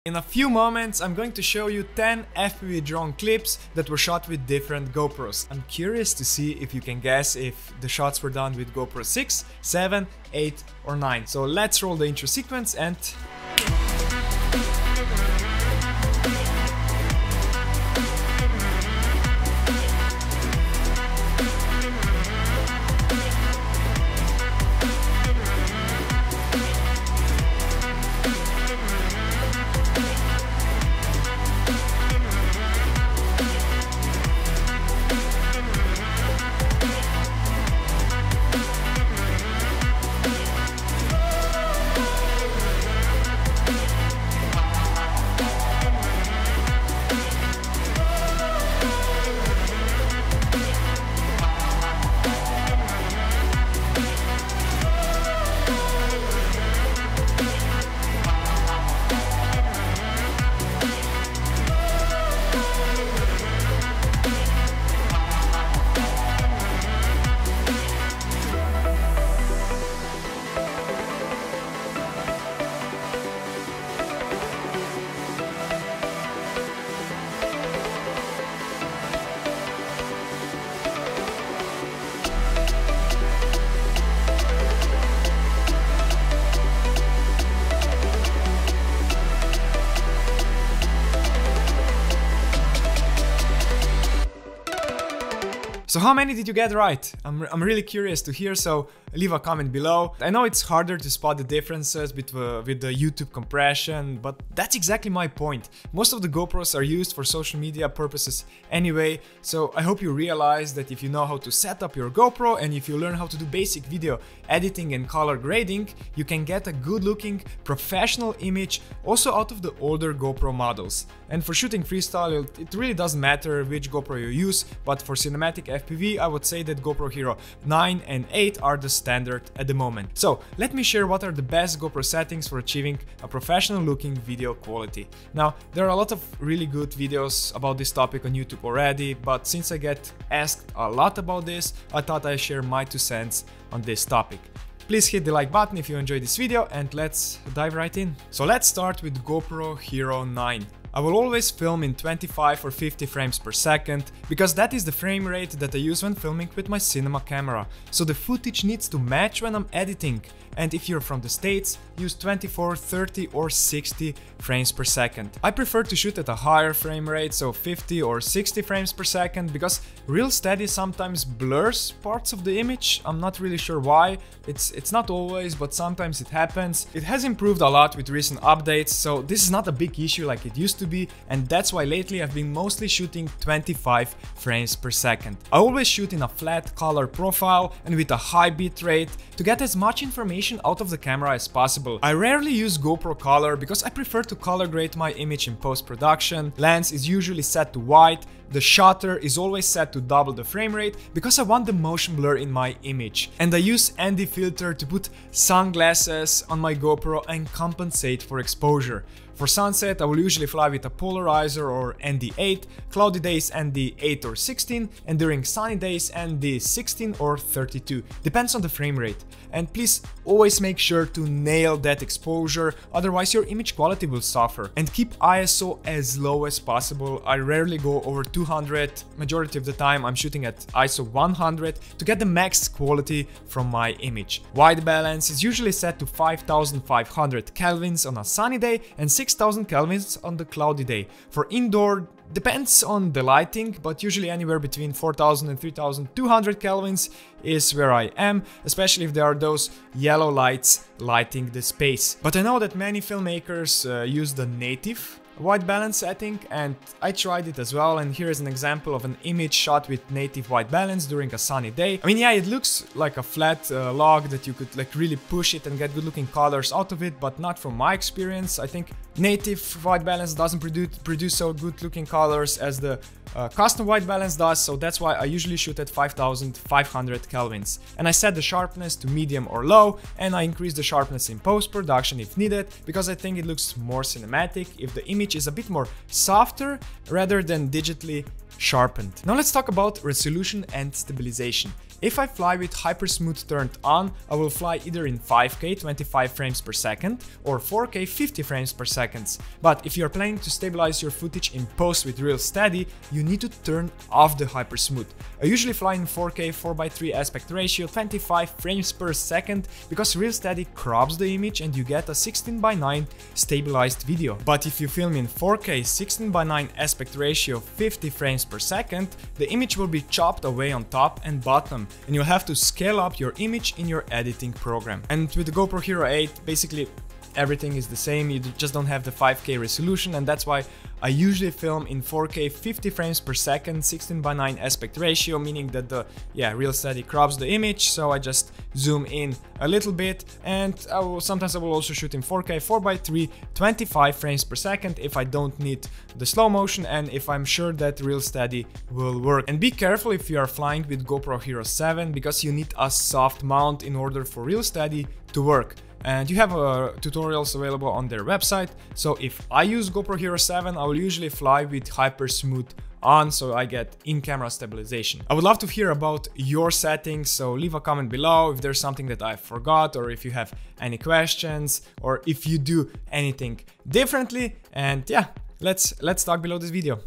In a few moments, I'm going to show you 10 FPV drone clips that were shot with different GoPros. I'm curious to see if you can guess if the shots were done with GoPro 6, 7, 8 or 9. So let's roll the intro sequence and... So how many did you get right? I'm really curious to hear, so leave a comment below. I know it's harder to spot the differences with the YouTube compression, but that's exactly my point. Most of the GoPros are used for social media purposes anyway, so I hope you realize that if you know how to set up your GoPro and if you learn how to do basic video editing and color grading, you can get a good looking professional image also out of the older GoPro models. And for shooting freestyle, it really doesn't matter which GoPro you use, but for cinematic FPV, I would say that GoPro Hero 9 and 8 are the standard at the moment. So let me share what are the best GoPro settings for achieving a professional looking video quality. Now, there are a lot of really good videos about this topic on YouTube already, but since I get asked a lot about this, I thought I'd share my 2 cents on this topic. Please hit the like button if you enjoyed this video and let's dive right in. So let's start with GoPro Hero 9. I will always film in 25 or 50 frames per second, because that is the frame rate that I use when filming with my cinema camera. So the footage needs to match when I'm editing. And if you're from the States, use 24, 30 or 60 frames per second. I prefer to shoot at a higher frame rate, so 50 or 60 frames per second, because real steady sometimes blurs parts of the image. I'm not really sure why. It's not always, but sometimes it happens. It has improved a lot with recent updates, so this is not a big issue like it used to be, and that's why lately I've been mostly shooting 25 frames per second. I always shoot in a flat color profile and with a high bit rate to get as much information out of the camera as possible. I rarely use GoPro color because I prefer to color grade my image in post-production. Lens is usually set to white. The shutter is always set to double the frame rate because I want the motion blur in my image. And I use ND filter to put sunglasses on my GoPro and compensate for exposure. For sunset, I will usually fly with a polarizer or ND8, cloudy days ND8 or 16, and during sunny days ND16 or 32, depends on the frame rate. And please always make sure to nail that exposure, otherwise your image quality will suffer. And keep ISO as low as possible. I rarely go over 200, majority of the time I'm shooting at ISO 100 to get the max quality from my image. White balance is usually set to 5500 kelvins on a sunny day and 6000 kelvins on the cloudy day. For indoor, depends on the lighting, but usually anywhere between 4000 and 3200 kelvins is where I am, especially if there are those yellow lights lighting the space. But I know that many filmmakers use the native white balance setting, and I tried it as well, and here is an example of an image shot with native white balance during a sunny day. I mean, yeah, it looks like a flat log that you could like really push it and get good looking colors out of it, but not from my experience. I think native white balance doesn't produce so good looking colors as the custom white balance does, so that's why I usually shoot at 5500 kelvins. And I set the sharpness to medium or low, and I increase the sharpness in post-production if needed, because I think it looks more cinematic if the image is a bit more softer rather than digitally sharpened. Now let's talk about resolution and stabilization. If I fly with Hypersmooth turned on, I will fly either in 5K 25 frames per second or 4K 50 frames per second. But if you're planning to stabilize your footage in post with Real Steady, you need to turn off the Hypersmooth. I usually fly in 4K 4:3 aspect ratio 25 frames per second because Real Steady crops the image and you get a 16:9 stabilized video. But if you film in 4K 16:9 aspect ratio 50 frames per second, the image will be chopped away on top and bottom, and you'll have to scale up your image in your editing program. And with the GoPro Hero 8, basically everything is the same, you just don't have the 5K resolution, and that's why I usually film in 4K 50 frames per second, 16:9 aspect ratio, meaning that the Real Steady crops the image, so I just zoom in a little bit, and sometimes I will also shoot in 4K 4:3 25 frames per second if I don't need the slow motion and if I'm sure that Real Steady will work. And be careful if you are flying with GoPro Hero 7 because you need a soft mount in order for Real Steady to work. And you have tutorials available on their website. So if I use GoPro Hero 7, I will usually fly with Hypersmooth on, so I get in-camera stabilization. I would love to hear about your settings, so leave a comment below if there's something that I forgot, or if you have any questions, or if you do anything differently. And yeah, let's talk below this video.